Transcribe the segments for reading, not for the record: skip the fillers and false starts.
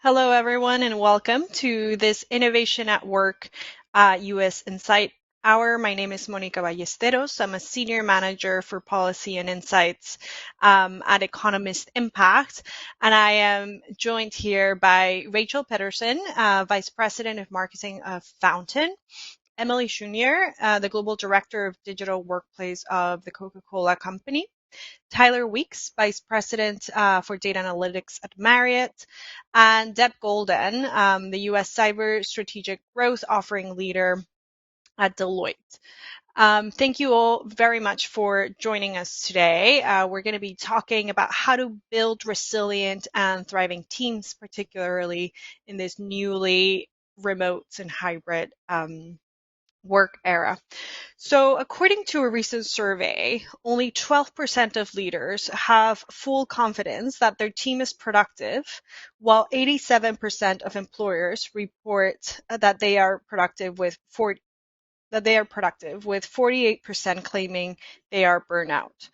Hello, everyone, and welcome to this Innovation at Work US Insight Hour. My name is Monica Ballesteros. I'm a Senior Manager for Policy and Insights at Economist Impact, and I am joined here by Rachel Pedersen, Vice President of Marketing of Fountain, Emily Junior, the Global Director of Digital Workplace of the Coca-Cola Company, Tyler Weeks, Vice President for Data Analytics at Marriott, and Deb Golden, the U.S. Cyber Strategic Growth Offering Leader at Deloitte. Thank you all very much for joining us today. We're going to be talking about how to build resilient and thriving teams, particularly in this newly remote and hybrid work era. So according to a recent survey, only 12% of leaders have full confidence that their team is productive, while 87% of employers report that they are productive with 48% claiming they are burnout.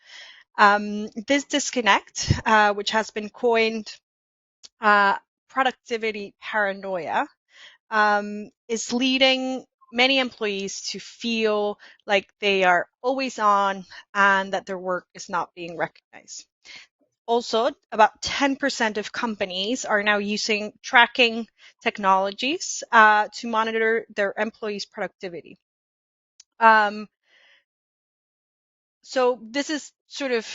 This disconnect, which has been coined productivity paranoia, is leading many employees to feel like they are always on and that their work is not being recognized. Also, about 10% of companies are now using tracking technologies to monitor their employees' productivity. So this is sort of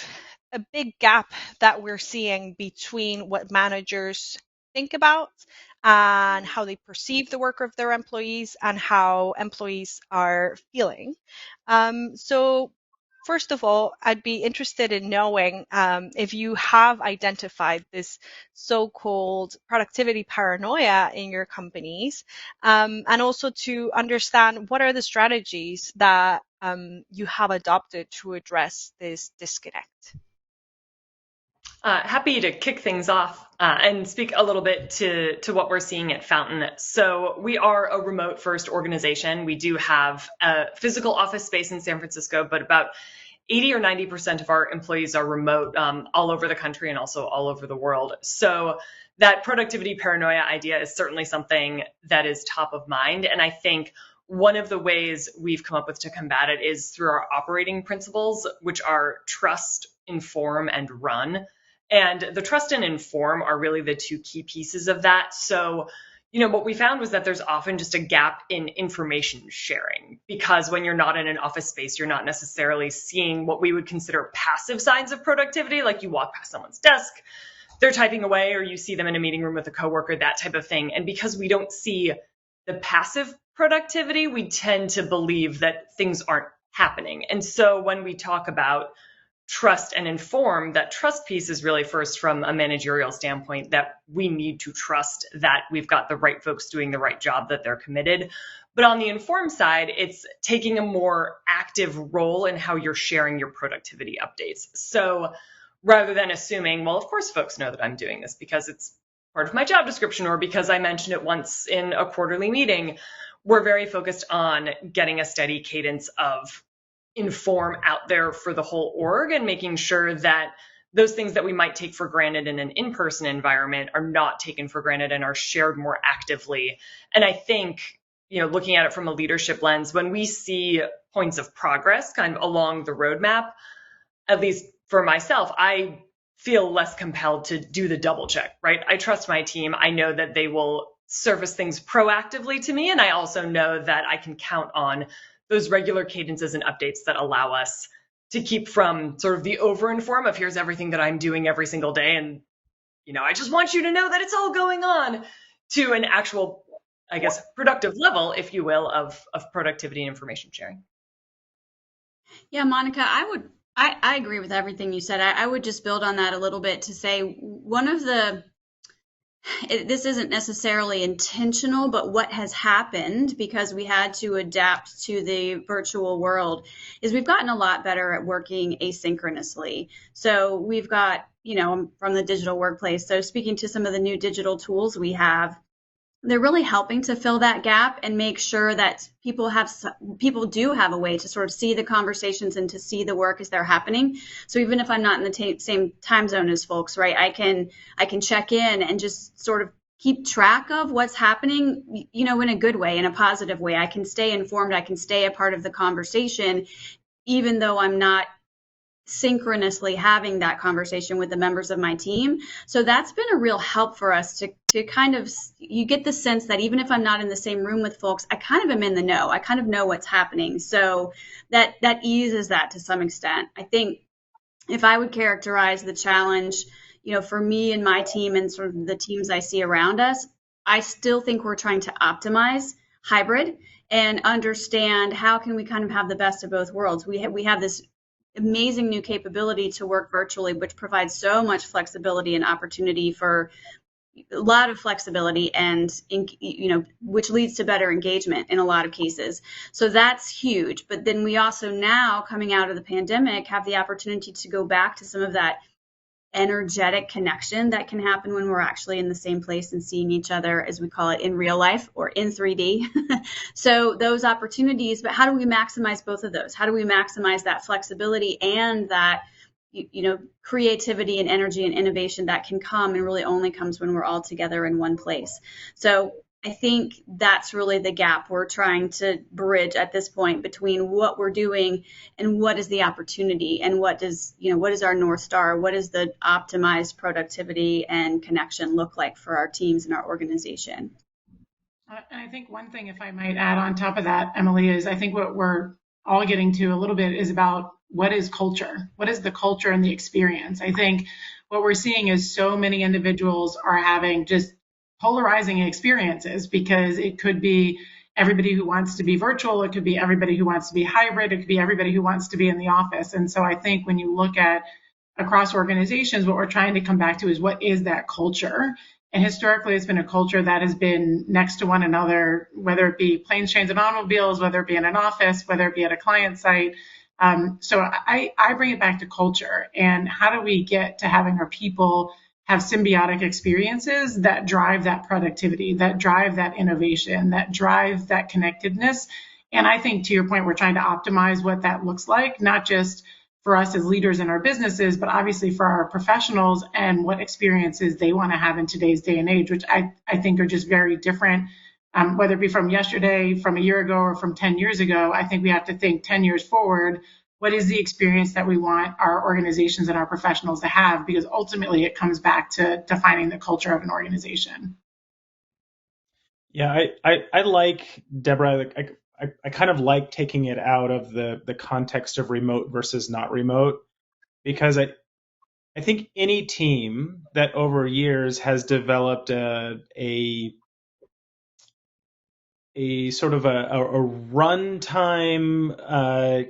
a big gap that we're seeing between what managers think about and how they perceive the work of their employees and how employees are feeling. So first of all, I'd be interested in knowing if you have identified this so-called productivity paranoia in your companies, and also to understand what are the strategies that you have adopted to address this disconnect. Happy to kick things off and speak a little bit to what we're seeing at Fountain. So we are a remote first organization. We do have a physical office space in San Francisco, but about 80 or 90% of our employees are remote all over the country and also all over the world. So that productivity paranoia idea is certainly something that is top of mind. And I think one of the ways we've come up with to combat it is through our operating principles, which are trust, inform, and run. And the trust and inform are really the two key pieces of that. So, what we found was that there's often just a gap in information sharing because when you're not in an office space, you're not necessarily seeing what we would consider passive signs of productivity, like you walk past someone's desk, they're typing away, or you see them in a meeting room with a coworker, that type of thing. And because we don't see the passive productivity, we tend to believe that things aren't happening. And so when we talk about trust and inform, that trust piece is really first from a managerial standpoint that we need to trust that we've got the right folks doing the right job, that they're committed. But on the inform side, it's taking a more active role in how you're sharing your productivity updates. So rather than assuming, well, of course, folks know that I'm doing this because it's part of my job description or because I mentioned it once in a quarterly meeting, we're very focused on getting a steady cadence of inform out there for the whole org and making sure that those things that we might take for granted in an in-person environment are not taken for granted and are shared more actively. And I think, looking at it from a leadership lens, when we see points of progress kind of along the roadmap, at least for myself, I feel less compelled to do the double check, right? I trust my team. I know that they will surface things proactively to me. And I also know that I can count on those regular cadences and updates that allow us to keep from sort of the over-inform of here's everything that I'm doing every single day. And, I just want you to know that it's all going on, to an actual, I guess, productive level, if you will, of productivity and information sharing. Yeah, Monica, I agree with everything you said. I would just build on that a little bit to say this isn't necessarily intentional, but what has happened because we had to adapt to the virtual world is we've gotten a lot better at working asynchronously. So we've got, from the digital workplace. So speaking to some of the new digital tools we have, they're really helping to fill that gap and make sure that people do have a way to sort of see the conversations and to see the work as they're happening. So even if I'm not in the same time zone as folks, right, I can check in and just sort of keep track of what's happening, in a good way, in a positive way. I can stay informed. I can stay a part of the conversation, even though I'm not synchronously having that conversation with the members of my team. So that's been a real help for us to kind of, you get the sense that even if I'm not in the same room with folks, I kind of am in the know. I kind of know what's happening. So that eases that to some extent. I think if I would characterize the challenge, for me and my team and sort of the teams I see around us, I still think we're trying to optimize hybrid and understand how can we kind of have the best of both worlds. We have this amazing new capability to work virtually, which provides so much flexibility and opportunity for a lot of flexibility and, which leads to better engagement in a lot of cases. So that's huge. But then we also now, coming out of the pandemic, have the opportunity to go back to some of that energetic connection that can happen when we're actually in the same place and seeing each other, as we call it, in real life or in 3D. So those opportunities, but how do we maximize both of those? How do we maximize that flexibility and that creativity and energy and innovation that can come and really only comes when we're all together in one place? So I think that's really the gap we're trying to bridge at this point between what we're doing and what is the opportunity and what is our North Star? What does the optimized productivity and connection look like for our teams and our organization? And I think one thing, if I might add on top of that, Emily, is I think what we're all getting to a little bit is about what is culture? What is the culture and the experience? I think what we're seeing is so many individuals are having just polarizing experiences, because it could be everybody who wants to be virtual, it could be everybody who wants to be hybrid, it could be everybody who wants to be in the office. And so I think when you look at across organizations, what we're trying to come back to is what is that culture? And historically, it's been a culture that has been next to one another, whether it be planes, trains, and automobiles, whether it be in an office, whether it be at a client site. So I bring it back to culture, and how do we get to having our people have symbiotic experiences that drive that productivity, that drive that innovation, that drive that connectedness. And I think, to your point, we're trying to optimize what that looks like, not just for us as leaders in our businesses, but obviously for our professionals and what experiences they want to have in today's day and age, which I think are just very different, whether it be from yesterday, from a year ago, or from 10 years ago. I think we have to think 10 years forward. What is the experience that we want our organizations and our professionals to have? Because ultimately it comes back to defining the culture of an organization. Yeah, I like, Deborah, I kind of like taking it out of the context of remote versus not remote, because I think any team that over years has developed a sort of a runtime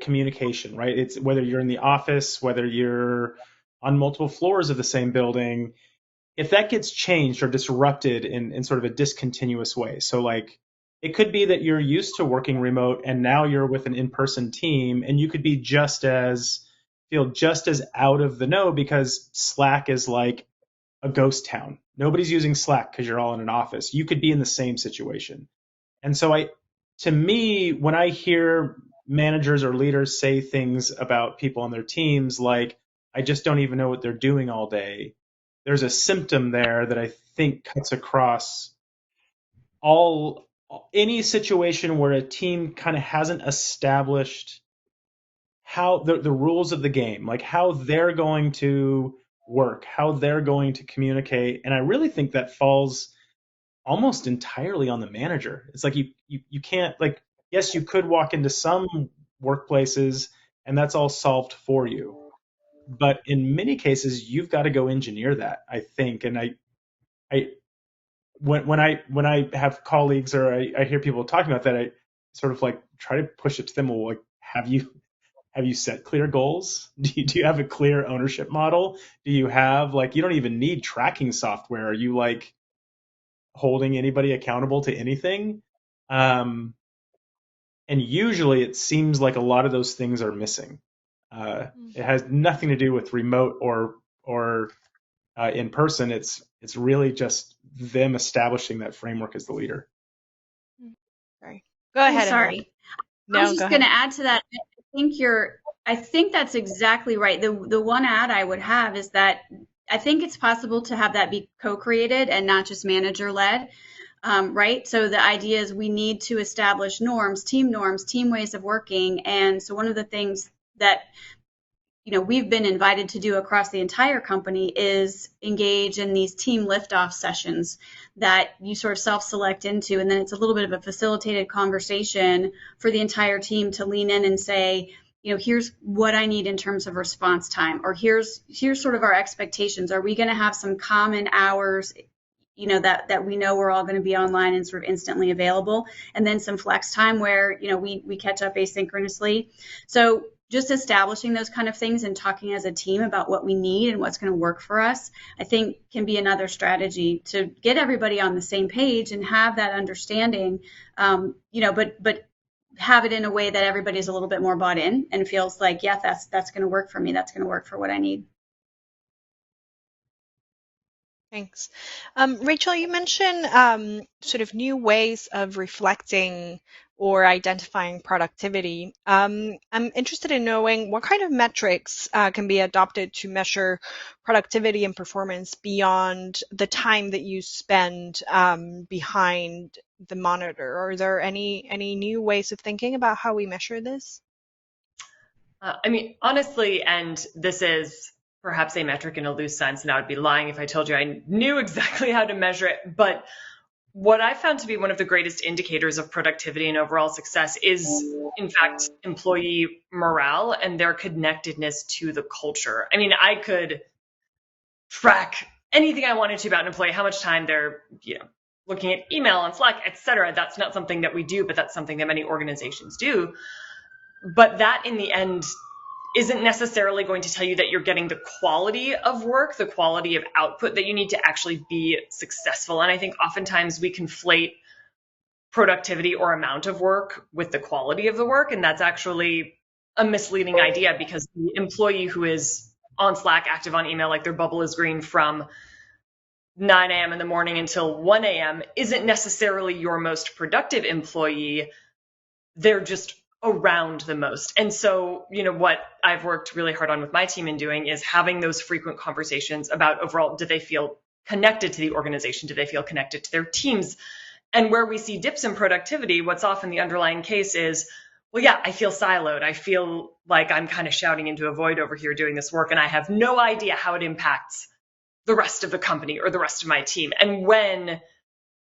communication, right? It's whether you're in the office, whether you're on multiple floors of the same building, if that gets changed or disrupted in sort of a discontinuous way. So like, it could be that you're used to working remote and now you're with an in-person team, and you could be feel just as out of the know because Slack is like a ghost town. Nobody's using Slack because you're all in an office. You could be in the same situation. And so to me, when I hear managers or leaders say things about people on their teams, like, I just don't even know what they're doing all day, there's a symptom there that I think cuts across any situation where a team kind of hasn't established how the rules of the game, like how they're going to work, how they're going to communicate. And I really think that falls almost entirely on the manager. It's like you can't, like, yes, you could walk into some workplaces and that's all solved for you, but in many cases you've got to go engineer that, I think. And I when I have colleagues or I hear people talking about that, I sort of like try to push it to them. Well, like, have you set clear goals? Do you have a clear ownership model? Do you have, like, you don't even need tracking software. Are you like holding anybody accountable to anything? And usually it seems like a lot of those things are missing. It has nothing to do with remote or in person. It's really just them establishing that framework as the leader. Sorry. Go ahead. Sorry. Emily. I was just going to add to that. I think that's exactly right. The one add I would have is that I think it's possible to have that be co-created and not just manager-led, right? So the idea is we need to establish norms, team ways of working. And so one of the things that we've been invited to do across the entire company is engage in these team liftoff sessions that you sort of self-select into, and then it's a little bit of a facilitated conversation for the entire team to lean in and say, here's what I need in terms of response time, or here's sort of our expectations. Are we going to have some common hours, that we know we're all going to be online and sort of instantly available, and then some flex time where, we catch up asynchronously. So just establishing those kind of things and talking as a team about what we need and what's going to work for us, I think can be another strategy to get everybody on the same page and have that understanding, but have it in a way that everybody's a little bit more bought in and feels like, yeah, that's going to work for me. That's going to work for what I need. Thanks. Rachel, you mentioned sort of new ways of reflecting or identifying productivity. I'm interested in knowing what kind of metrics can be adopted to measure productivity and performance beyond the time that you spend behind the monitor. Are there any new ways of thinking about how we measure this? Honestly, and this is perhaps a metric in a loose sense, and I would be lying if I told you I knew exactly how to measure it. But what I found to be one of the greatest indicators of productivity and overall success is, in fact, employee morale and their connectedness to the culture. I could track anything I wanted to about an employee, how much time they're, looking at email on Slack, etc. That's not something that we do, but that's something that many organizations do. But that, in the end, isn't necessarily going to tell you that you're getting the quality of work, the quality of output that you need to actually be successful. And I think oftentimes we conflate productivity or amount of work with the quality of the work. And that's actually a misleading idea, because the employee who is on Slack, active on email, like their bubble is green from 9 a.m. in the morning until 1 a.m. isn't necessarily your most productive employee. They're just around the most. And so, what I've worked really hard on with my team in doing is having those frequent conversations about overall, do they feel connected to the organization? Do they feel connected to their teams? And where we see dips in productivity, what's often the underlying case is, well, yeah, I feel siloed. I feel like I'm kind of shouting into a void over here doing this work, and I have no idea how it impacts the rest of the company or the rest of my team. And when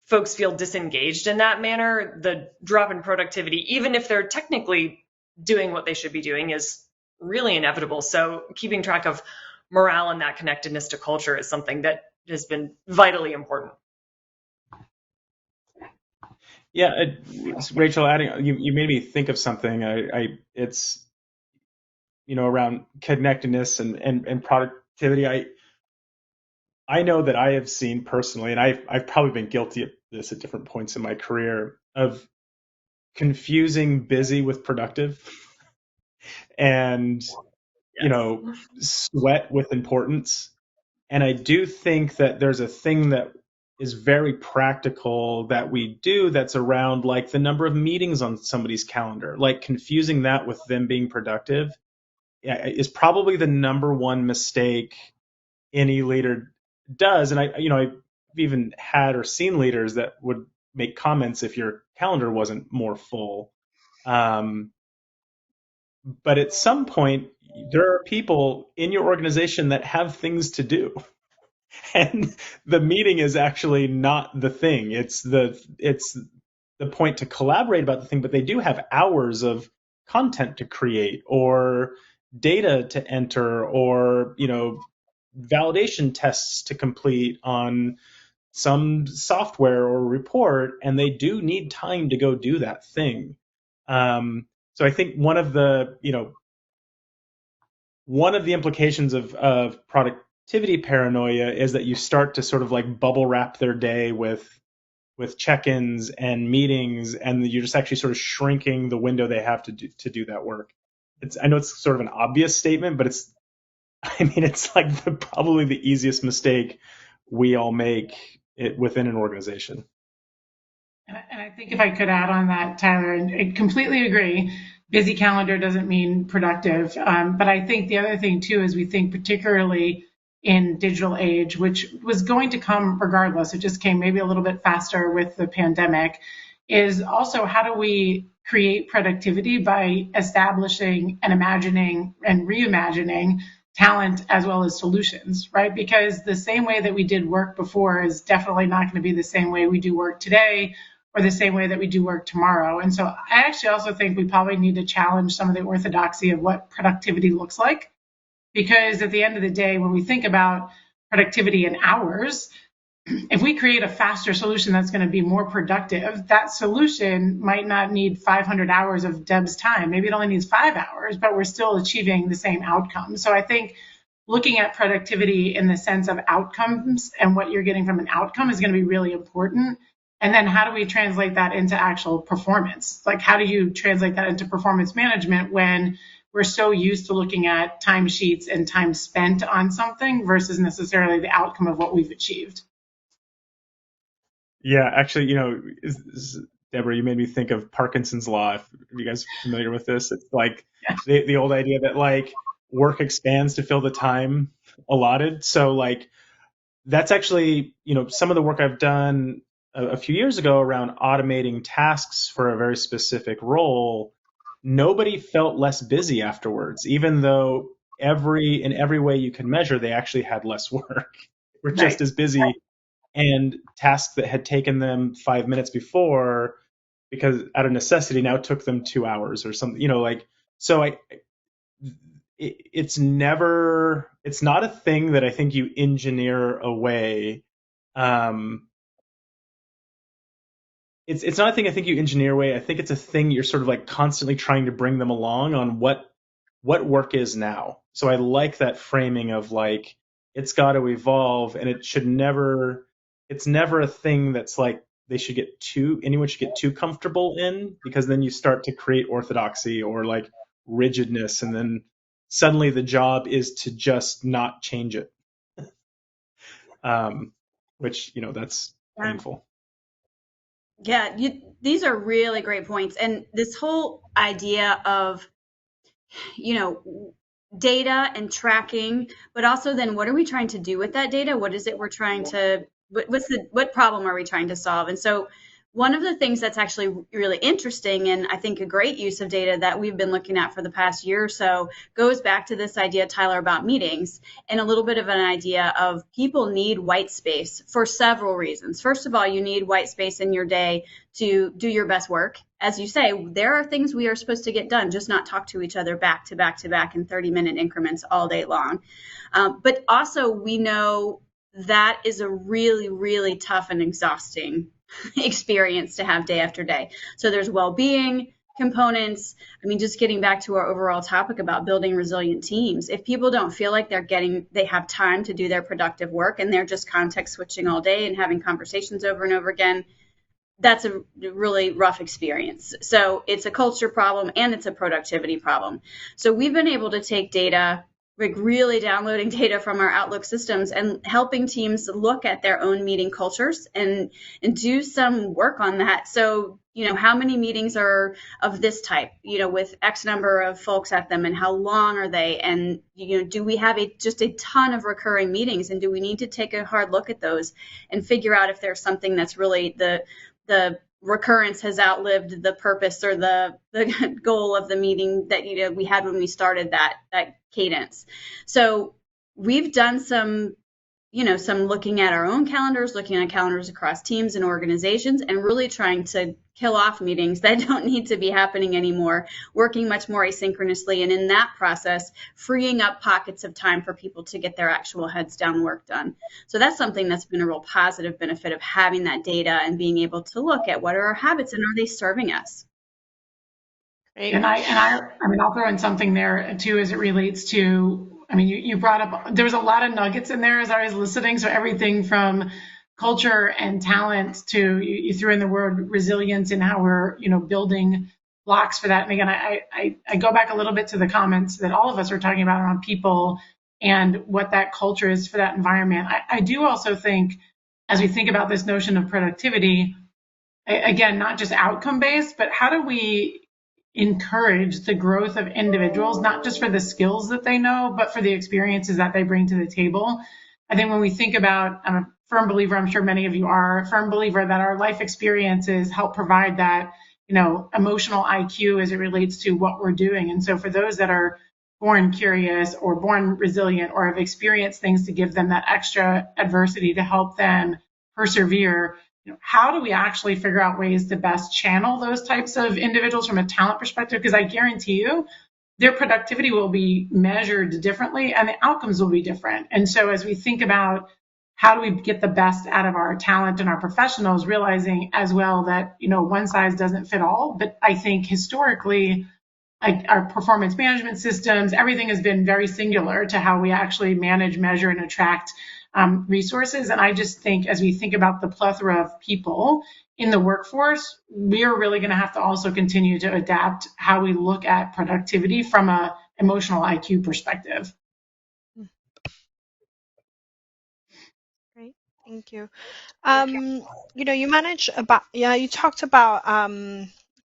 folks feel disengaged in that manner, the drop in productivity, even if they're technically doing what they should be doing, is really inevitable. So keeping track of morale and that connectedness to culture is something that has been vitally important. Yeah, Rachel, adding, you made me think of something. It's around connectedness and productivity. I know that I have seen personally, and I've probably been guilty of this at different points in my career, of confusing busy with productive, and sweat with importance. And I do think that there's a thing that is very practical that we do that's around like the number of meetings on somebody's calendar. Like confusing that with them being productive is probably the number one mistake any leader does. And I've even had or seen leaders that would make comments if your calendar wasn't more full. But at some point, there are people in your organization that have things to do. And the meeting is actually not the thing. It's the point to collaborate about the thing, but they do have hours of content to create or data to enter or, validation tests to complete on some software or report, and they do need time to go do that thing. So I think one of the implications of productivity paranoia is that you start to sort of like bubble wrap their day with check-ins and meetings, and you're just actually sort of shrinking the window they have to do that work. I know it's sort of an obvious statement, but it's like probably the easiest mistake we all make within an organization. And I think if I could add on that, Tyler, and I completely agree, busy calendar doesn't mean productive. But I think the other thing too is we think particularly in digital age, which was going to come regardless. It just came maybe a little bit faster with the pandemic, is also how do we create productivity by establishing and imagining and reimagining talent as well as solutions, right? Because the same way that we did work before is definitely not going to be the same way we do work today or the same way that we do work tomorrow. And so I actually also think we probably need to challenge some of the orthodoxy of what productivity looks like. Because at the end of the day, when we think about productivity in hours, if we create a faster solution that's going to be more productive, that solution might not need 500 hours of Deb's time. Maybe it only needs 5 hours, but we're still achieving the same outcome. So I think looking at productivity in the sense of outcomes and what you're getting from an outcome is going to be really important. And then how do we translate that into actual performance? Like, how do you translate that into performance management when we're so used to looking at timesheets and time spent on something versus necessarily the outcome of what we've achieved? Yeah, actually, Deborah, you made me think of Parkinson's Law. If you guys are familiar with this, it's like the old idea that like work expands to fill the time allotted. So like that's actually, some of the work I've done a few years ago around automating tasks for a very specific role. Nobody felt less busy afterwards, even though in every way you can measure, they actually had less work. We're just as busy. And tasks that had taken them 5 minutes before, because out of necessity, now took them 2 hours or something. So it's not a thing that I think you engineer away. It's not a thing I think you engineer away. I think it's a thing you're sort of like constantly trying to bring them along on what work is now. So I like that framing of like it's got to evolve, and it's never a thing that's like anyone should get too comfortable in, because then you start to create orthodoxy or like rigidness, and then suddenly the job is to just not change it, which that's painful. Yeah, these are really great points. And this whole idea of, data and tracking, but also then what are we trying to do with that data? What is it we're trying to, what problem are we trying to solve? And so one of the things that's actually really interesting, and I think a great use of data that we've been looking at for the past year or so, goes back to this idea, Tyler, about meetings, and a little bit of an idea of people need white space for several reasons. First of all, you need white space in your day to do your best work. As you say, there are things we are supposed to get done, just not talk to each other back to back to back in 30-minute increments all day long. But also, we know that is a really, really tough and exhausting experience to have day after day. So there's well-being components. I mean, just getting back to our overall topic about building resilient teams. If people don't feel like they have time to do their productive work and they're just context switching all day and having conversations over and over again, that's a really rough experience. So it's a culture problem and it's a productivity problem. So we've been able to take data, like really downloading data from our Outlook systems and helping teams look at their own meeting cultures and do some work on that. So, how many meetings are of this type, with X number of folks at them, and how long are they? And, do we have just a ton of recurring meetings, and do we need to take a hard look at those and figure out if there's something that's really the recurrence has outlived the purpose or the goal of the meeting that we had when we started that cadence. So we've done some looking at our own calendars, looking at calendars across teams and organizations, and really trying to kill off meetings that don't need to be happening anymore, working much more asynchronously, and in that process, freeing up pockets of time for people to get their actual heads down work done. So that's something that's been a real positive benefit of having that data and being able to look at what are our habits and are they serving us? Great. And I'll throw in something there too, as it relates to, you brought up, there was a lot of nuggets in there as I was listening. So everything from culture and talent to, you threw in the word resilience and how we're, building blocks for that. And again, I go back a little bit to the comments that all of us are talking about around people and what that culture is for that environment. I do also think, as we think about this notion of productivity, again, not just outcome based, but how do we encourage the growth of individuals, not just for the skills that they know, but for the experiences that they bring to the table. I think when we think about, I'm a firm believer, I'm sure many of you are, a firm believer that our life experiences help provide that, emotional IQ as it relates to what we're doing. And so for those that are born curious or born resilient or have experienced things to give them that extra adversity to help them persevere, how do we actually figure out ways to best channel those types of individuals from a talent perspective? Because I guarantee you, their productivity will be measured differently and the outcomes will be different. And so as we think about how do we get the best out of our talent and our professionals, realizing as well that, one size doesn't fit all. But I think historically, like our performance management systems, everything has been very singular to how we actually manage, measure, and attract resources. And I just think as we think about the plethora of people in the workforce, we are really going to have to also continue to adapt how we look at productivity from a emotional IQ perspective. Great, thank you. You talked about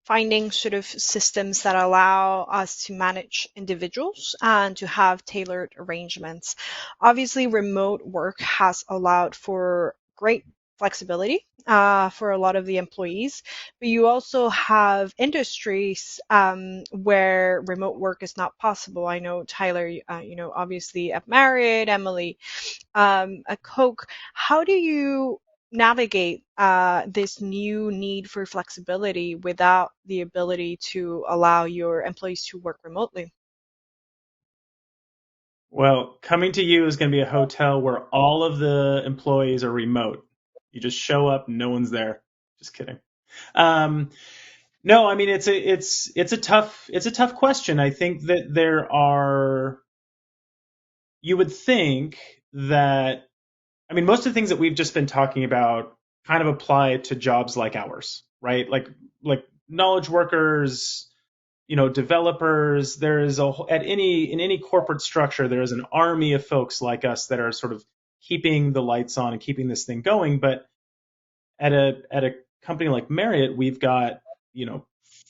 finding sort of systems that allow us to manage individuals and to have tailored arrangements. Obviously, remote work has allowed for great flexibility for a lot of the employees, but you also have industries where remote work is not possible. I know Tyler, obviously at Marriott, Emily, at Coke. How do you navigate this new need for flexibility without the ability to allow your employees to work remotely? Well, coming to you is going to be a hotel where all of the employees are remote. You just show up, no one's there. Just kidding. Um, no, I mean it's a tough question. I think that you would think that, I mean, most of the things that we've just been talking about kind of apply to jobs like ours, right? Like knowledge workers, developers. There is in any corporate structure, there is an army of folks like us that are sort of keeping the lights on and keeping this thing going. But at a company like Marriott, we've got,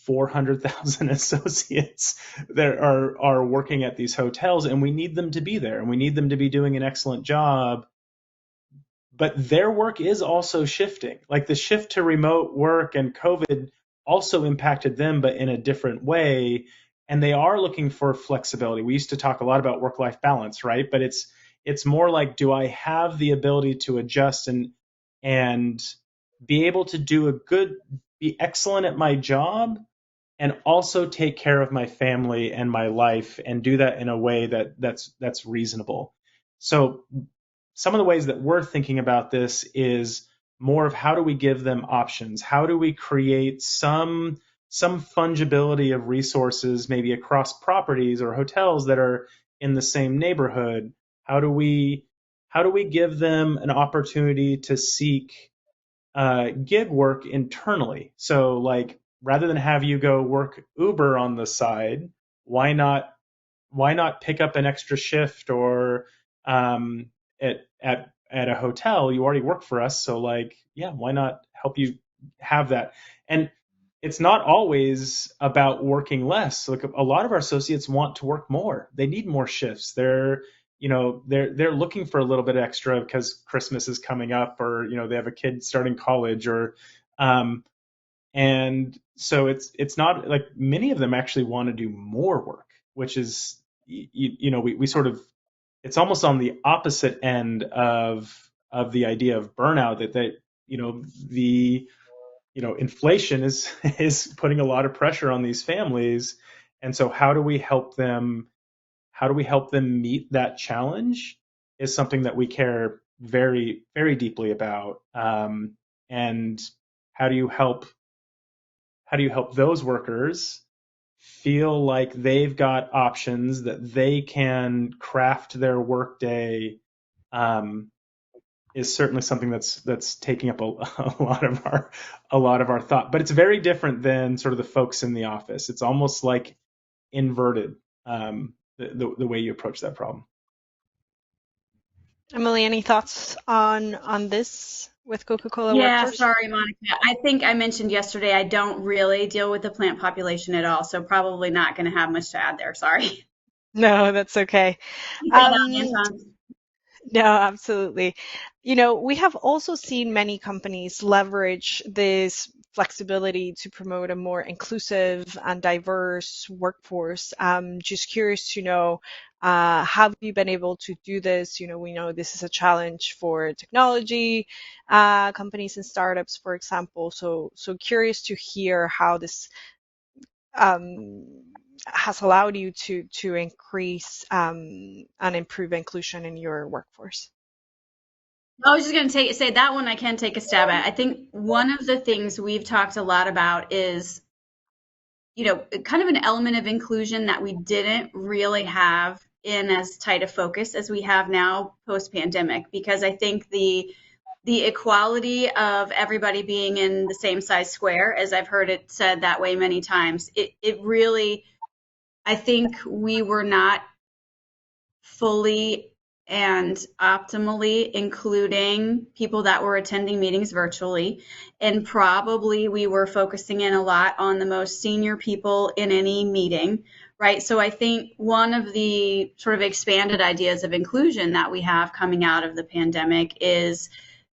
400,000 associates that are working at these hotels, and we need them to be there, and we need them to be doing an excellent job. But their work is also shifting. Like the shift to remote work and COVID also impacted them, but in a different way. And they are looking for flexibility. We used to talk a lot about work-life balance, right? But it's more like, do I have the ability to adjust and be able to be excellent at my job and also take care of my family and my life and do that in a way that's reasonable. So some of the ways that we're thinking about this is more of how do we give them options? How do we create some fungibility of resources, maybe across properties or hotels that are in the same neighborhood? How do we give them an opportunity to seek gig work internally? So like rather than have you go work Uber on the side, why not pick up an extra shift or at a hotel? You already work for us, so like, yeah, why not help you have that? And it's not always about working less. Like a lot of our associates want to work more. They need more shifts. They're looking for a little bit extra because Christmas is coming up, or they have a kid starting college, or and so it's not like many of them actually want to do more work, which is we sort of, it's almost on the opposite end of the idea of burnout, that the inflation is putting a lot of pressure on these families. And so how do we help them meet that challenge is something that we care very, very deeply about. And how do you help those workers feel like they've got options, that they can craft their workday, is certainly something that's taking up a lot of our thought. But it's very different than sort of the folks in the office. It's almost like inverted, the way you approach that problem. Emily, any thoughts on this? with Coca-Cola Yeah, Workforce? sorry, Monica. I think I mentioned yesterday I don't really deal with the plant population at all, so probably not going to have much to add there. Sorry. No, that's okay. Keep that on there, Um, Tom. No, absolutely. We have also seen many companies leverage this flexibility to promote a more inclusive and diverse workforce. Just curious to know, have you been able to do this? We know this is a challenge for technology companies and startups, for example. So curious to hear how this um, has allowed you to increase and improve inclusion in your workforce. I was just going to say that one I can take a stab at. I think one of the things we've talked a lot about is, kind of an element of inclusion that we didn't really have in as tight a focus as we have now post-pandemic, because I think the equality of everybody being in the same size square, as I've heard it said that way many times, it really, I think we were not fully and optimally including people that were attending meetings virtually. And probably we were focusing in a lot on the most senior people in any meeting, right? So I think one of the sort of expanded ideas of inclusion that we have coming out of the pandemic is,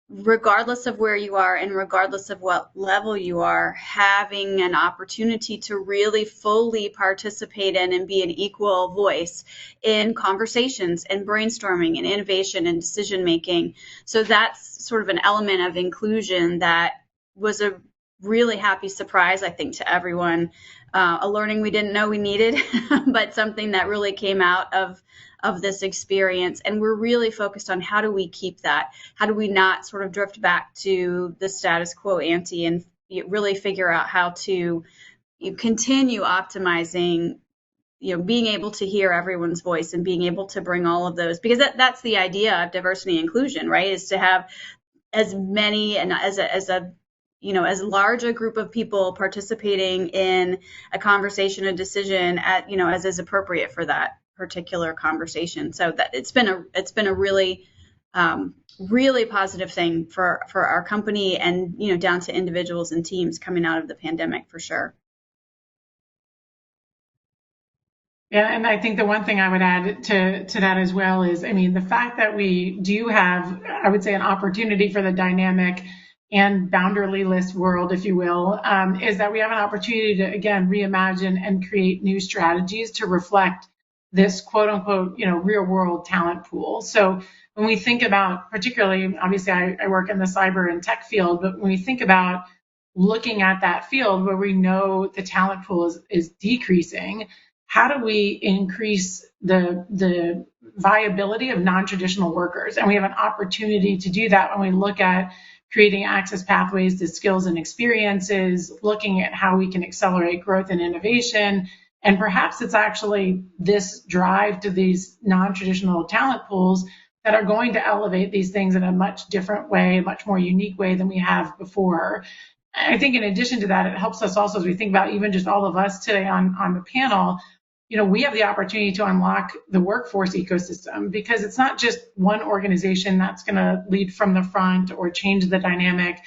regardless of where you are and regardless of what level you are, having an opportunity to really fully participate in and be an equal voice in conversations and brainstorming and innovation and decision making. So that's sort of an element of inclusion that was a really happy surprise, I think, to everyone. A learning we didn't know we needed, but something that really came out of this experience. And we're really focused on how do we keep that? How do we not sort of drift back to the status quo ante and really figure out how to continue optimizing, being able to hear everyone's voice and being able to bring all of those, because that's the idea of diversity and inclusion, right? Is to have as many and as large a group of people participating in a conversation, a decision as is appropriate for that particular conversation. So that it's been a really really positive thing for our company and down to individuals and teams coming out of the pandemic, for sure. Yeah, and I think the one thing I would add to that as well is, I mean, the fact that we do have, I would say, an opportunity for the dynamic and boundaryless world, if you will, is that we have an opportunity to, again, reimagine and create new strategies to reflect this quote unquote, real world talent pool. So when we think about, particularly, obviously I work in the cyber and tech field, but when we think about looking at that field where we know the talent pool is decreasing, how do we increase the viability of non-traditional workers? And we have an opportunity to do that when we look at creating access pathways to skills and experiences, looking at how we can accelerate growth and innovation. And perhaps it's actually this drive to these non-traditional talent pools that are going to elevate these things in a much different way, much more unique way than we have before. I think in addition to that, it helps us also, as we think about even just all of us today on the panel, we have the opportunity to unlock the workforce ecosystem, because it's not just one organization that's going to lead from the front or change the dynamic.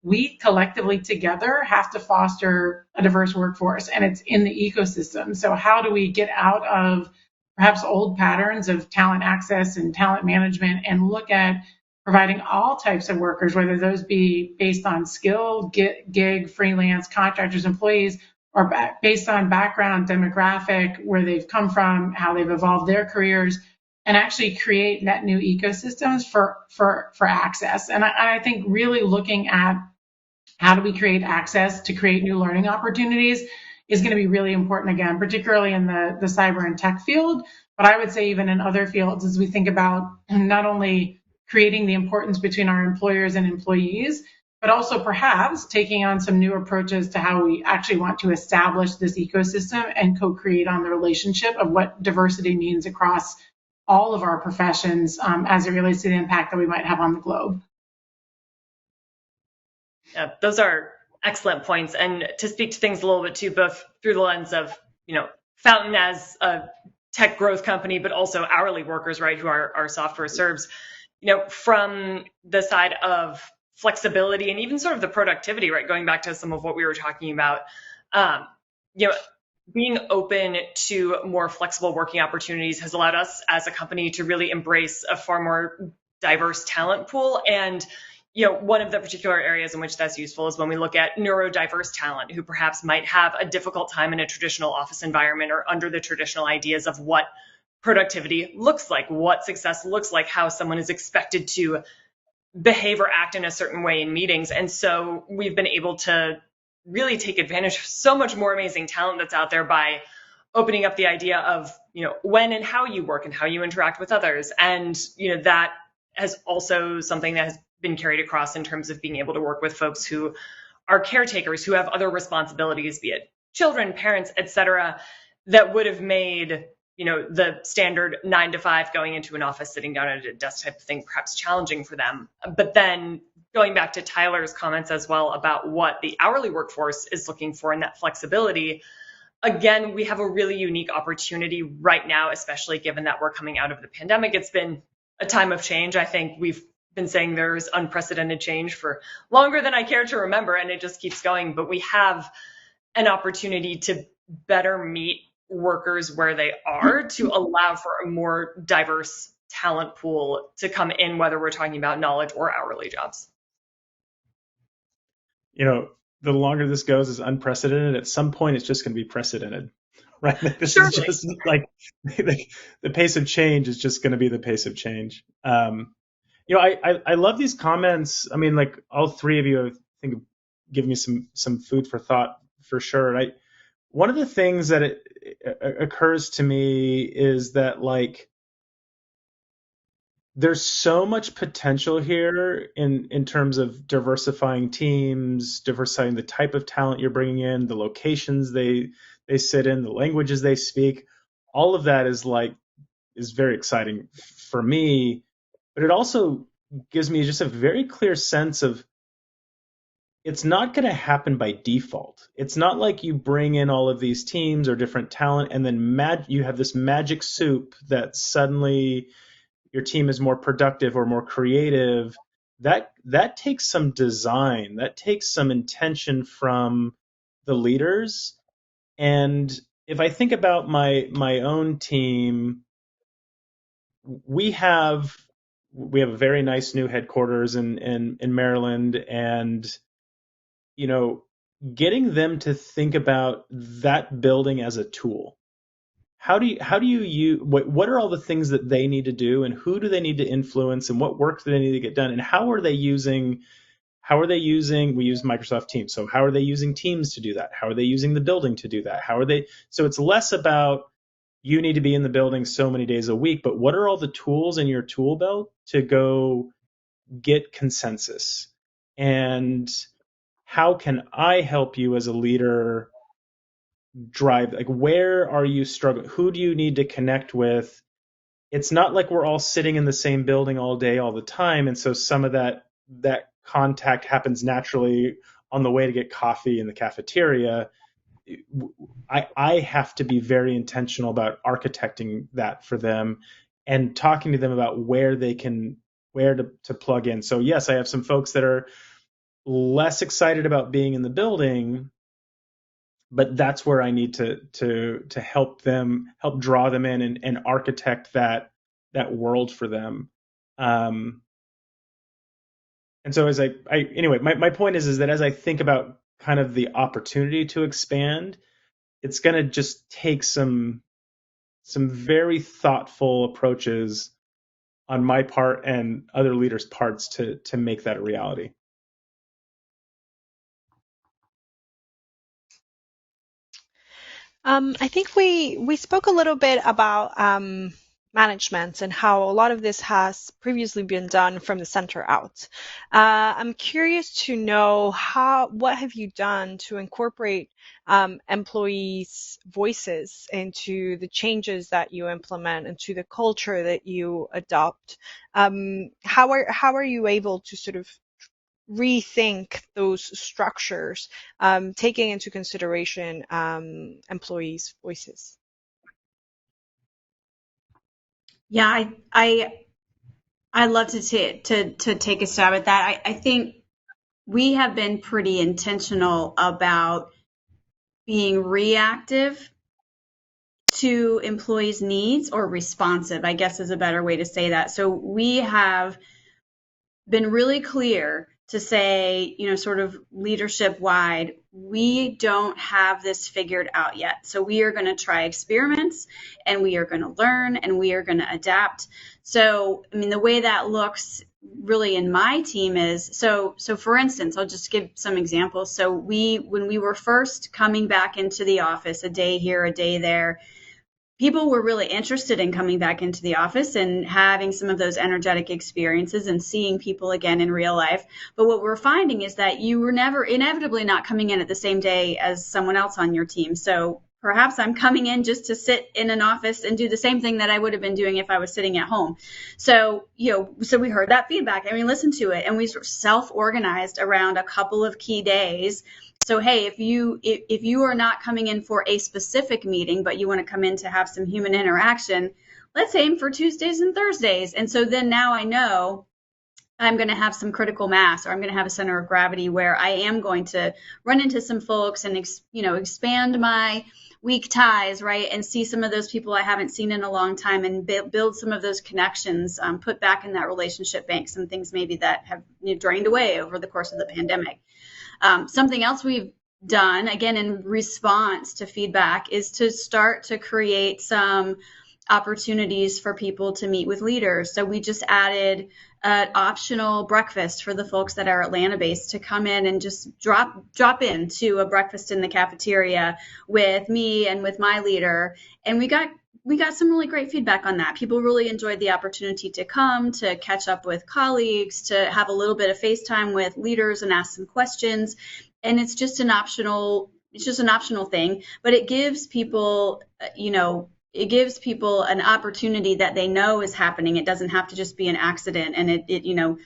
We collectively together have to foster a diverse workforce, and it's in the ecosystem. So how do we get out of perhaps old patterns of talent access and talent management and look at providing all types of workers, whether those be based on skill, gig, freelance, contractors, employees, or based on background, demographic, where they've come from, how they've evolved their careers, and actually create net new ecosystems for access. And I think really looking at how do we create access to create new learning opportunities is going to be really important, again, particularly in the cyber and tech field, but I would say even in other fields, as we think about not only creating the importance between our employers and employees, but also perhaps taking on some new approaches to how we actually want to establish this ecosystem and co-create on the relationship of what diversity means across all of our professions as it relates to the impact that we might have on the globe. Yeah, those are excellent points. And to speak to things a little bit too, both through the lens of, Fountain as a tech growth company, but also hourly workers, right, who our software serves, from the side of flexibility and even sort of the productivity, right? Going back to some of what we were talking about, um, you know, being open to more flexible working opportunities has allowed us as a company to really embrace a far more diverse talent pool. And one of the particular areas in which that's useful is when we look at neurodiverse talent who perhaps might have a difficult time in a traditional office environment or under the traditional ideas of what productivity looks like, what success looks like, how someone is expected to behave or act in a certain way in meetings. And so we've been able to really take advantage of so much more amazing talent that's out there by opening up the idea of, when and how you work and how you interact with others. And, that has also something that has been carried across in terms of being able to work with folks who are caretakers, who have other responsibilities, be it children, parents, et cetera, that would have made the standard 9 to 5 going into an office, sitting down at a desk type of thing, perhaps challenging for them. But then going back to Tyler's comments as well about what the hourly workforce is looking for and that flexibility, again, we have a really unique opportunity right now, especially given that we're coming out of the pandemic. It's been a time of change. I think we've been saying there's unprecedented change for longer than I care to remember, and it just keeps going. But we have an opportunity to better meet workers where they are, to allow for a more diverse talent pool to come in, whether we're talking about knowledge or hourly jobs. The longer this goes is unprecedented. At some point, it's just going to be precedented, right? This Certainly. is just like the pace of change is just going to be the pace of change. I love these comments. I mean, like all three of you, I think, give me some food for thought for sure. One of the things that it occurs to me is that there's so much potential here in terms of diversifying teams, diversifying the type of talent you're bringing in, the locations they sit in, the languages they speak. All of that is very exciting for me, but it also gives me just a very clear sense of it's not going to happen by default. It's not like you bring in all of these teams or different talent and then you have this magic soup that suddenly your team is more productive or more creative. That takes some design, that takes some intention from the leaders. And if I think about my own team, we have a very nice new headquarters in Maryland, and getting them to think about that building as a tool. How do you use what are all the things that they need to do, and who do they need to influence, and what work do they need to get done, and how are they using we use Microsoft Teams, so how are they using Teams to do that? How are they using the building to do that? So it's less about you need to be in the building so many days a week, but what are all the tools in your tool belt to go get consensus? And how can I help you as a leader drive? Where are you struggling? Who do you need to connect with? It's not like we're all sitting in the same building all day, all the time. And so some of that contact happens naturally on the way to get coffee in the cafeteria. I have to be very intentional about architecting that for them and talking to them about where to plug in. So yes, I have some folks that are less excited about being in the building, but that's where I need to help draw them in and architect that world for them. And so anyway, my point is that as I think about kind of the opportunity to expand, it's going to just take some very thoughtful approaches on my part and other leaders' parts to make that a reality. I think we spoke a little bit about management and how a lot of this has previously been done from the center out. I'm curious to know what have you done to incorporate employees' voices into the changes that you implement, into the culture that you adopt. How are you able to sort of rethink those structures, taking into consideration employees' voices? Yeah, I love to take a stab at that. I think we have been pretty intentional about being reactive to employees' needs, or responsive, I guess is a better way to say that. So we have been really clear to say, sort of leadership wide, we don't have this figured out yet. So we are going to try experiments, and we are going to learn, and we are going to adapt. So, the way that looks really in my team is, so for instance, I'll just give some examples. So when we were first coming back into the office, a day here, a day there, people were really interested in coming back into the office and having some of those energetic experiences and seeing people again in real life. But what we're finding is that you were never inevitably not coming in at the same day as someone else on your team. So perhaps I'm coming in just to sit in an office and do the same thing that I would have been doing if I was sitting at home. So, so we heard that feedback and we listened to it, and we sort of self-organized around a couple of key days. So, hey, if you are not coming in for a specific meeting, but you want to come in to have some human interaction, let's aim for Tuesdays and Thursdays. And so then now I know I'm going to have some critical mass, or I'm going to have a center of gravity where I am going to run into some folks and, expand my weak ties, right? And see some of those people I haven't seen in a long time, and build some of those connections, put back in that relationship bank, some things maybe that have drained away over the course of the pandemic. Something else we've done, again, in response to feedback, is to start to create some opportunities for people to meet with leaders. So we just added an optional breakfast for the folks that are Atlanta-based to come in and just drop into a breakfast in the cafeteria with me and with my leader. And we got some really great feedback on that. People really enjoyed the opportunity to come, to catch up with colleagues, to have a little bit of FaceTime with leaders and ask some questions. And it's just an optional thing, but it gives people, an opportunity that they know is happening. It doesn't have to just be an accident. And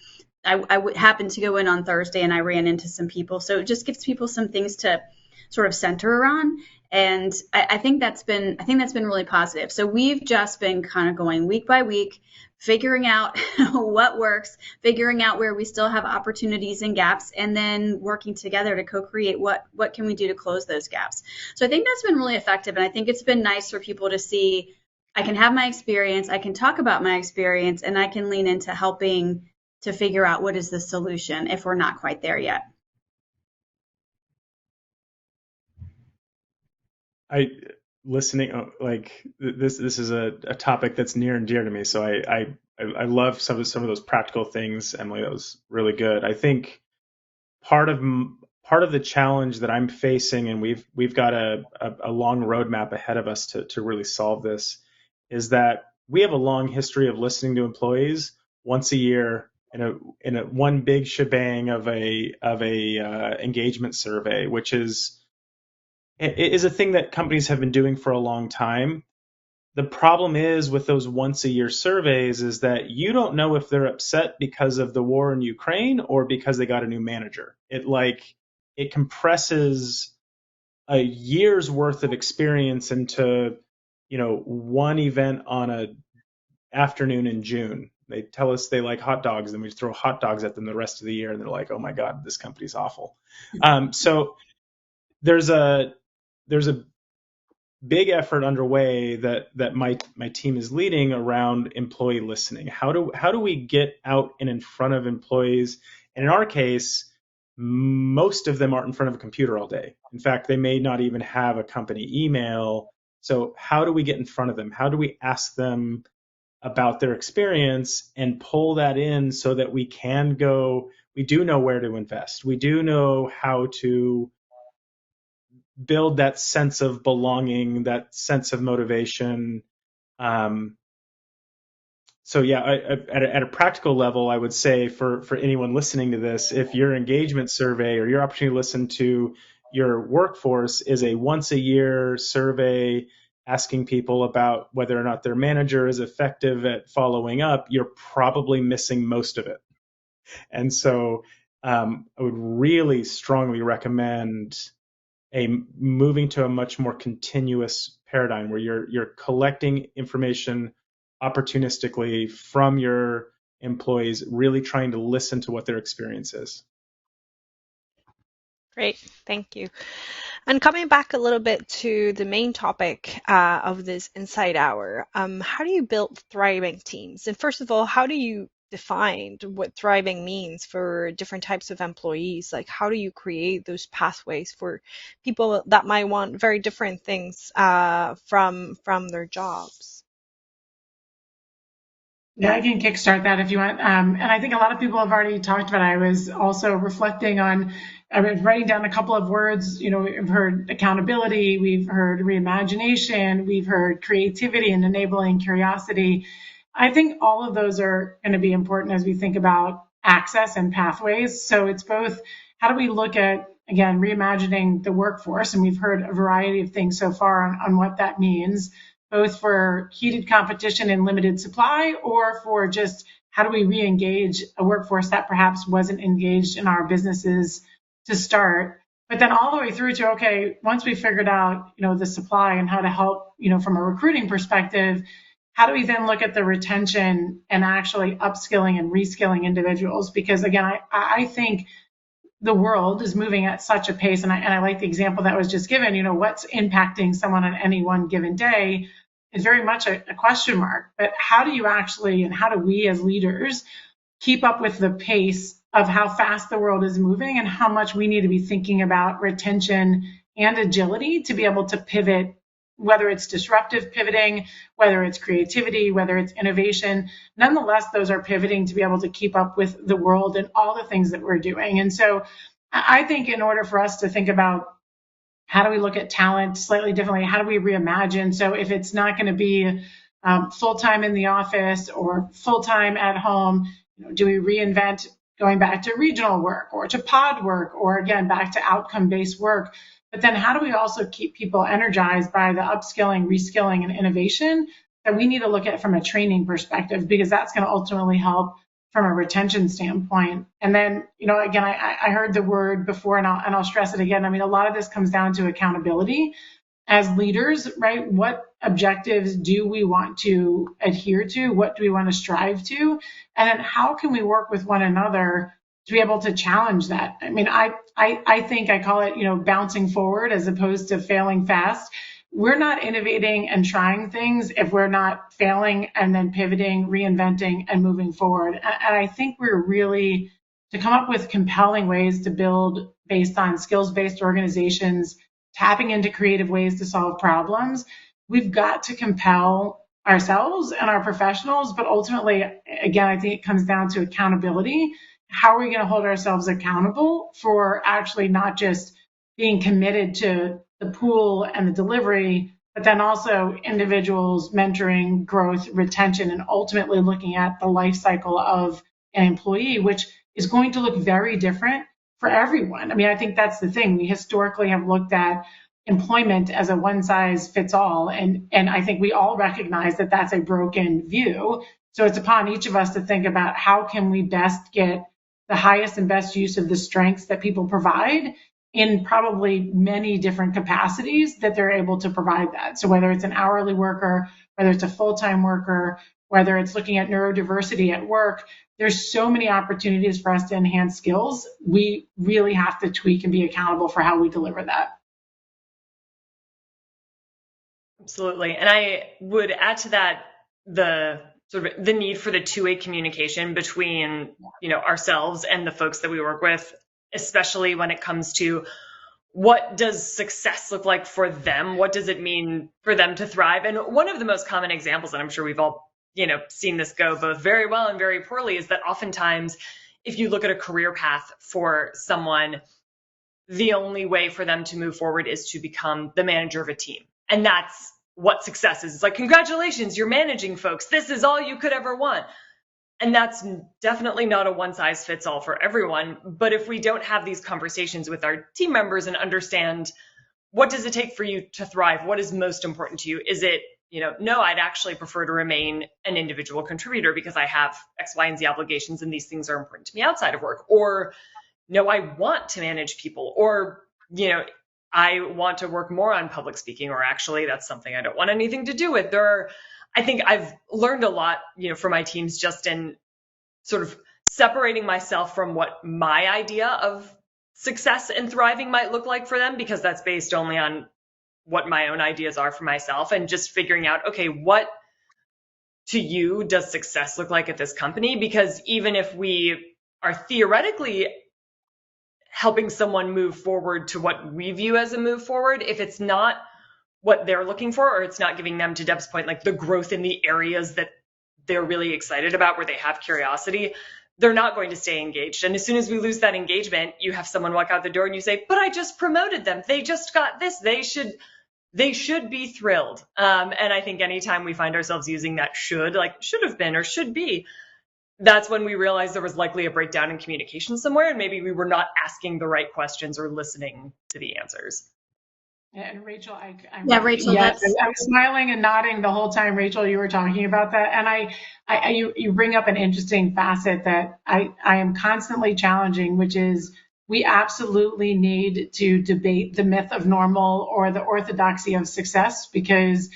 I happened to go in on Thursday and I ran into some people. So it just gives people some things to sort of center around. And I think that's been really positive. So we've just been kind of going week by week, figuring out what works, figuring out where we still have opportunities and gaps, and then working together to co-create what can we do to close those gaps. So I think that's been really effective. And I think it's been nice for people to see, I can have my experience, I can talk about my experience, and I can lean into helping to figure out what is the solution if we're not quite there yet. This is a topic that's near and dear to me. So I love some of those practical things, Emily. That was really good. I think part of the challenge that I'm facing, and we've got a long roadmap ahead of us to really solve this, is that we have a long history of listening to employees once a year in a one big shebang of a engagement survey, which is a thing that companies have been doing for a long time. The problem is with those once a year surveys is that you don't know if they're upset because of the war in Ukraine or because they got a new manager. It compresses a year's worth of experience into, one event on a afternoon in June. They tell us they like hot dogs, and we throw hot dogs at them the rest of the year, and they're like, "Oh my God, this company's awful." So there's a big effort underway that my team is leading around employee listening. How do we get out and in front of employees? And in our case, most of them aren't in front of a computer all day. In fact, they may not even have a company email. So how do we get in front of them? How do we ask them about their experience and pull that in so that we do know where to invest. We do know how to build that sense of belonging, that sense of motivation. So yeah, at a practical level, I would say for anyone listening to this, if your engagement survey or your opportunity to listen to your workforce is a once a year survey asking people about whether or not their manager is effective at following up, you're probably missing most of it. And so I would really strongly recommend moving to a much more continuous paradigm where you're collecting information opportunistically from your employees, really trying to listen to what their experience is. Great, thank you. And coming back a little bit to the main topic of this Insight Hour, how do you build thriving teams? And first of all, how do you define what thriving means for different types of employees? Like, how do you create those pathways for people that might want very different things from their jobs? Yeah, I can kickstart that if you want. And I think a lot of people have already talked about it. I was also reflecting on, I was writing down a couple of words. We've heard accountability, we've heard reimagination, we've heard creativity and enabling curiosity. I think all of those are going to be important as we think about access and pathways. So it's both, how do we look at, again, reimagining the workforce? And we've heard a variety of things so far on what that means, both for heated competition and limited supply, or for just how do we re-engage a workforce that perhaps wasn't engaged in our businesses to start. But then all the way through to, okay, once we figured out, the supply and how to help, from a recruiting perspective, how do we then look at the retention and actually upskilling and reskilling individuals? Because again, I think the world is moving at such a pace, and I like the example that was just given. What's impacting someone on any one given day is very much a question mark. But how do you actually, and how do we as leaders keep up with the pace of how fast the world is moving and how much we need to be thinking about retention and agility to be able to pivot, whether it's disruptive pivoting, whether it's creativity, whether it's innovation. Nonetheless, those are pivoting to be able to keep up with the world and all the things that we're doing. And so I think in order for us to think about how do we look at talent slightly differently, how do we reimagine? So if it's not going to be full-time in the office or full-time at home, do we reinvent going back to regional work or to pod work, or again, back to outcome-based work? But then how do we also keep people energized by the upskilling, reskilling, and innovation that we need to look at from a training perspective, because that's going to ultimately help from a retention standpoint. And then, again, I heard the word before, and I'll stress it again. I mean, a lot of this comes down to accountability. As leaders, right? What objectives do we want to adhere to? What do we want to strive to? And then how can we work with one another to be able to challenge that? I mean, I think I call it, bouncing forward as opposed to failing fast. We're not innovating and trying things if we're not failing and then pivoting, reinventing, and moving forward. And I think we're really to come up with compelling ways to build based on skills-based organizations, tapping into creative ways to solve problems. We've got to compel ourselves and our professionals, but ultimately, again, I think it comes down to accountability. How are we going to hold ourselves accountable for actually not just being committed to the pool and the delivery, but then also individuals, mentoring, growth, retention, and ultimately looking at the life cycle of an employee, which is going to look very different for everyone. I mean, I think that's the thing. We historically have looked at employment as a one size fits all. And I think we all recognize that that's a broken view. So it's upon each of us to think about how can we best get the highest and best use of the strengths that people provide in probably many different capacities that they're able to provide that. So whether it's an hourly worker, whether it's a full-time worker, whether it's looking at neurodiversity at work, there's so many opportunities for us to enhance skills. We really have to tweak and be accountable for how we deliver that. Absolutely. And I would add to that the sort of the need for the two-way communication between, ourselves and the folks that we work with, especially when it comes to what does success look like for them? What does it mean for them to thrive? And one of the most common examples, and I'm sure we've all, seen this go both very well and very poorly, is that oftentimes if you look at a career path for someone, the only way for them to move forward is to become the manager of a team. And that's what success is. It's like, congratulations, you're managing folks. This is all you could ever want. And that's definitely not a one size fits all for everyone. But if we don't have these conversations with our team members and understand what does it take for you to thrive? What is most important to you? Is it, no, I'd actually prefer to remain an individual contributor because I have X, Y, and Z obligations and these things are important to me outside of work. Or no, I want to manage people. Or, I want to work more on public speaking, or actually that's something I don't want anything to do with. I think I've learned a lot, from my teams just in sort of separating myself from what my idea of success and thriving might look like for them, because that's based only on what my own ideas are for myself, and just figuring out, okay, what to you does success look like at this company? Because even if we are theoretically helping someone move forward to what we view as a move forward, if it's not what they're looking for, or it's not giving them, to Deb's point, like the growth in the areas that they're really excited about, where they have curiosity, they're not going to stay engaged. And as soon as we lose that engagement, you have someone walk out the door and you say, but I just promoted them, they just got this, they should be thrilled. And I think anytime we find ourselves using that should, like should have been or should be, that's when we realize there was likely a breakdown in communication somewhere, and maybe we were not asking the right questions or listening to the answers. And Rachel, Rachel, yes, I was smiling and nodding the whole time, Rachel, you were talking about that. And you bring up an interesting facet that I am constantly challenging, which is we absolutely need to debate the myth of normal or the orthodoxy of success, because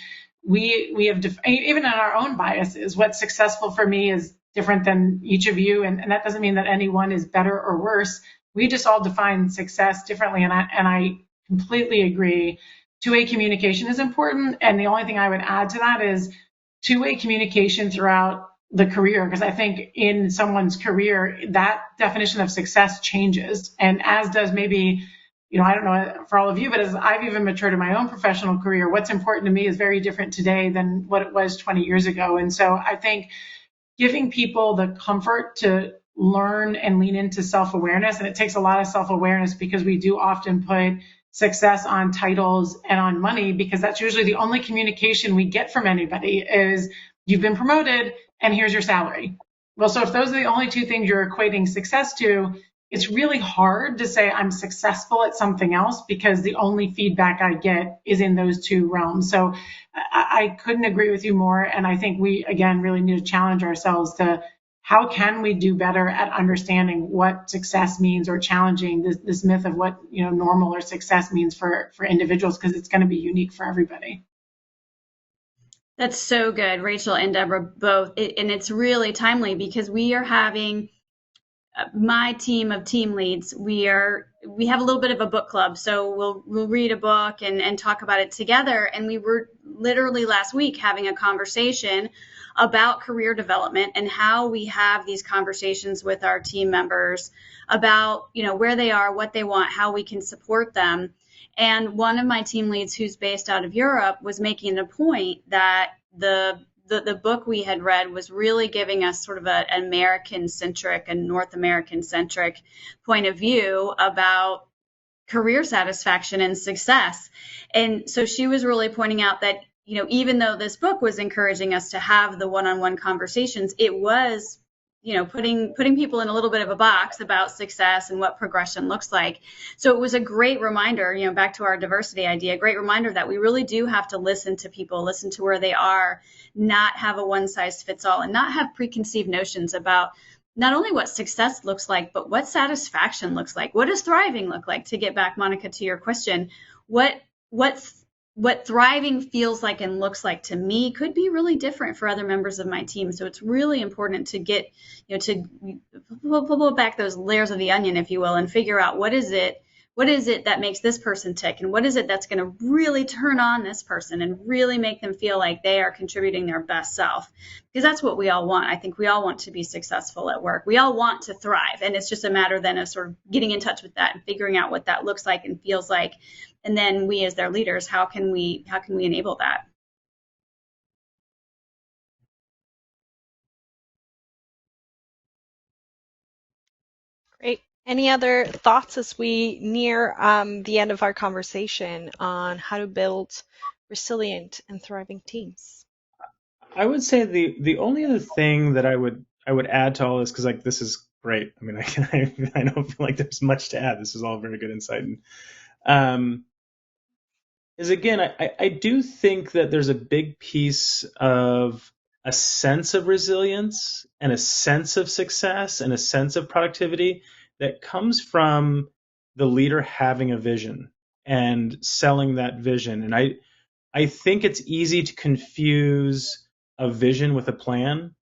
we have, even in our own biases, what's successful for me is different than each of you. And that doesn't mean that anyone is better or worse. We just all define success differently. And I completely agree. Two-way communication is important. And the only thing I would add to that is two-way communication throughout the career, because I think in someone's career, that definition of success changes. And as does maybe, I don't know for all of you, but as I've even matured in my own professional career, what's important to me is very different today than what it was 20 years ago. And so I think giving people the comfort to learn and lean into self-awareness, and it takes a lot of self-awareness, because we do often put success on titles and on money, because that's usually the only communication we get from anybody is you've been promoted and here's your salary. Well, so if those are the only two things you're equating success to, it's really hard to say I'm successful at something else, because the only feedback I get is in those two realms. So I couldn't agree with you more. And I think we, again, really need to challenge ourselves to how can we do better at understanding what success means, or challenging this myth of what normal or success means for individuals, because it's going to be unique for everybody. That's so good, Rachel and Deborah both. And it's really timely, because we are having my team of team leads. We have a little bit of a book club, so we'll read a book and talk about it together. And we were literally last week having a conversation about career development and how we have these conversations with our team members about where they are, what they want, how we can support them. And one of my team leads, who's based out of Europe, was making the point that the book we had read was really giving us sort of an American-centric and North American-centric point of view about career satisfaction and success. And so she was really pointing out that, even though this book was encouraging us to have the one-on-one conversations, it was putting people in a little bit of a box about success and what progression looks like. So it was a great reminder, back to our diversity idea, a great reminder that we really do have to listen to people, listen to where they are, not have a one size fits all, and not have preconceived notions about not only what success looks like, but what satisfaction looks like. What does thriving look like? To get back, Monica, to your question, what thriving feels like and looks like to me could be really different for other members of my team. So it's really important to get, to pull back those layers of the onion, if you will, and figure out what is it that makes this person tick, and what is it that's going to really turn on this person and really make them feel like they are contributing their best self, because that's what we all want. I think we all want to be successful at work. We all want to thrive, and it's just a matter then of sort of getting in touch with that and figuring out what that looks like and feels like. And then we, as their leaders, how can we enable that? Great. Any other thoughts as we near the end of our conversation on how to build resilient and thriving teams? I would say the only other thing that I would add to all this, because this is great. I mean, I don't feel like there's much to add. This is all very good insight. And is again, I do think that there's a big piece of a sense of resilience and a sense of success and a sense of productivity that comes from the leader having a vision and selling that vision. And I think it's easy to confuse a vision with a plan,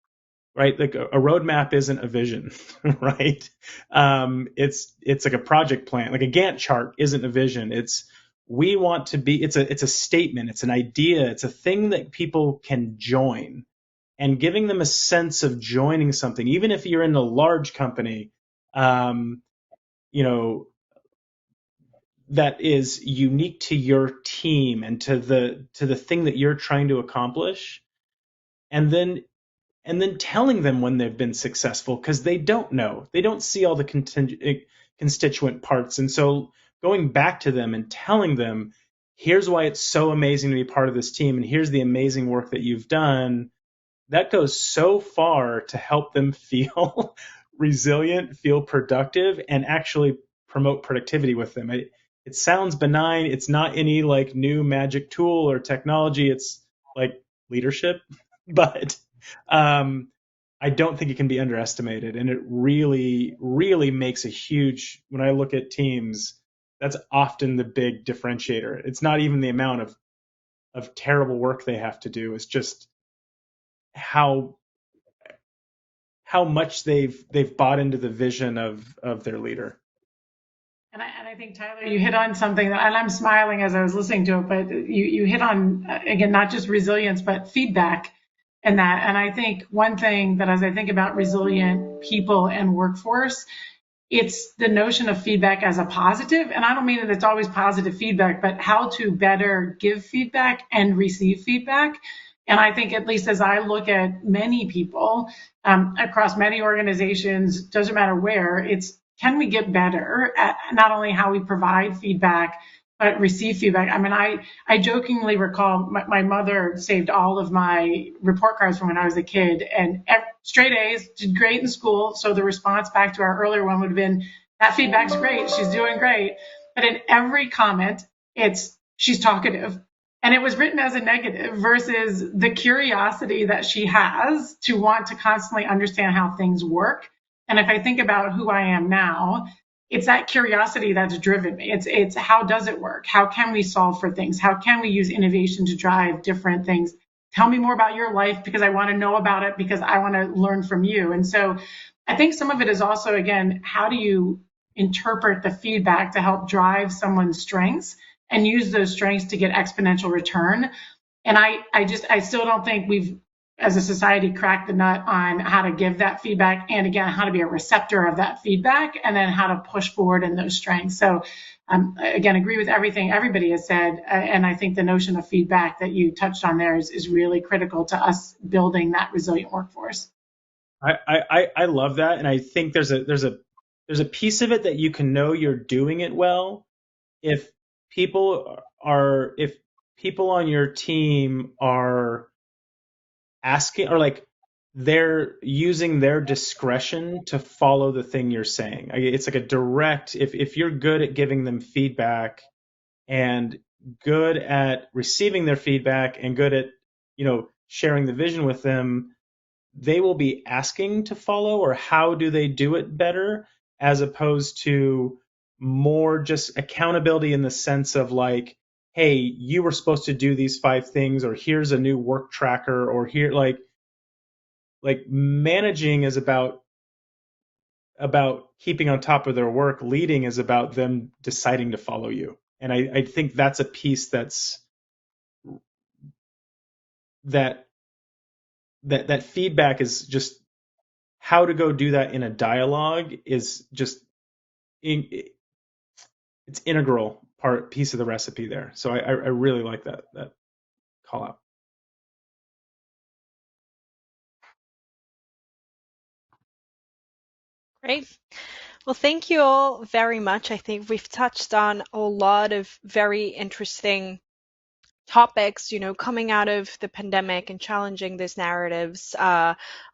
right? Like a roadmap isn't a vision, right? It's like a project plan, like a Gantt chart isn't a vision. We want to be. It's a statement. It's an idea. It's a thing that people can join, and giving them a sense of joining something, even if you're in a large company, um, you know, that is unique to your team and to the thing that you're trying to accomplish, and then telling them when they've been successful, because they don't know. They don't see all the constituent parts. And so going back to them and telling them, here's why it's so amazing to be part of this team, and here's the amazing work that you've done, that goes so far to help them feel resilient, feel productive, and actually promote productivity with them. It sounds benign. It's not any like new magic tool or technology. It's like leadership, but um, I don't think it can be underestimated. And it really, really makes a huge, when I look at teams, that's often the big differentiator. It's not even the amount of terrible work they have to do. It's just how much they've bought into the vision of their leader. And I think, Tyler, you hit on something that, and I'm smiling as I was listening to it, but you hit on, again, not just resilience, but feedback and that. And I think one thing that as I think about resilient people and workforce, it's the notion of feedback as a positive. And I don't mean that it's always positive feedback, but how to better give feedback and receive feedback. And I think, at least as I look at many people across many organizations, doesn't matter where, it's can we get better at not only how we provide feedback, but receive feedback. I mean, I jokingly recall my mother saved all of my report cards from when I was a kid, and straight A's, did great in school. So the response back to our earlier one would have been, that feedback's great, she's doing great. But in every comment, it's, she's talkative. And it was written as a negative versus the curiosity that she has to want to constantly understand how things work. And if I think about who I am now, it's that curiosity that's driven me. It's how does it work? How can we solve for things? How can we use innovation to drive different things? Tell me more about your life because I want to know about it, because I want to learn from you. And so I think some of it is also, again, how do you interpret the feedback to help drive someone's strengths and use those strengths to get exponential return? And I still don't think we've, as a society, cracked the nut on how to give that feedback, and again, how to be a receptor of that feedback, and then how to push forward in those strengths. So again, agree with everything everybody has said. And I think the notion of feedback that you touched on there is really critical to us building that resilient workforce. I love that. And I think there's a piece of it that you can know you're doing it well if people on your team are asking, or like they're using their discretion to follow the thing you're saying. It's like a direct, if you're good at giving them feedback and good at receiving their feedback and good at, sharing the vision with them, they will be asking to follow, or how do they do it better, as opposed to more just accountability in the sense of like, hey, you were supposed to do these 5 things, or here's a new work tracker, or here, like managing is about keeping on top of their work. Leading is about them deciding to follow you. And I think that's a piece that feedback is just how to go do that in a dialogue is just it's integral piece of the recipe there. So I really like that call out. Great. Well, thank you all very much. I think we've touched on a lot of very interesting topics, coming out of the pandemic and challenging these narratives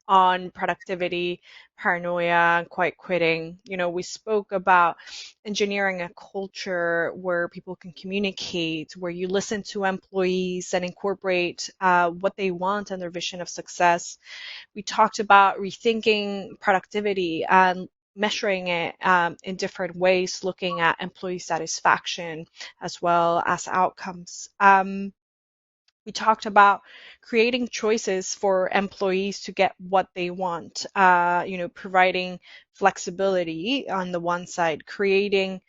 on productivity, paranoia, quiet quitting. We spoke about engineering a culture where people can communicate, where you listen to employees and incorporate what they want and their vision of success. We talked about rethinking productivity and measuring it in different ways, looking at employee satisfaction as well as outcomes. We talked about creating choices for employees to get what they want, providing flexibility on the one side, creating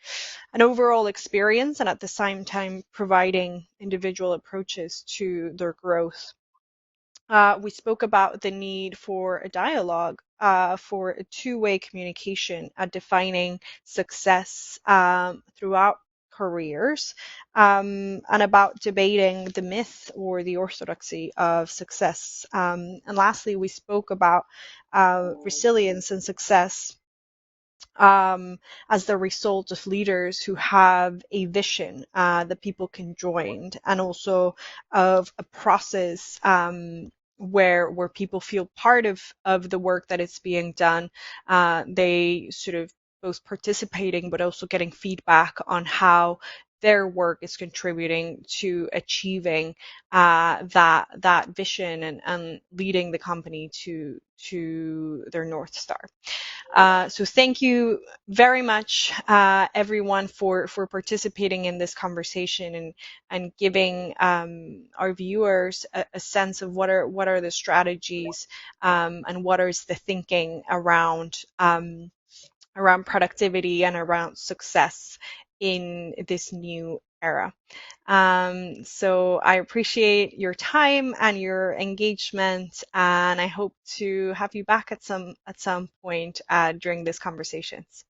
an overall experience, and at the same time providing individual approaches to their growth. We spoke about the need for a dialogue, for a two-way communication, defining success throughout careers, and about debating the myth or the orthodoxy of success. And lastly, we spoke about resilience and success as the result of leaders who have a vision that people can join, and also of a process where people feel part of the work that is being done. They sort of both participating but also getting feedback on how their work is contributing to achieving that vision and leading the company to their North Star. So thank you very much, everyone, for participating in this conversation and giving our viewers a sense of what are the strategies and what is the thinking around productivity and around success in this new era. So I appreciate your time and your engagement, and I hope to have you back at some point during these conversations.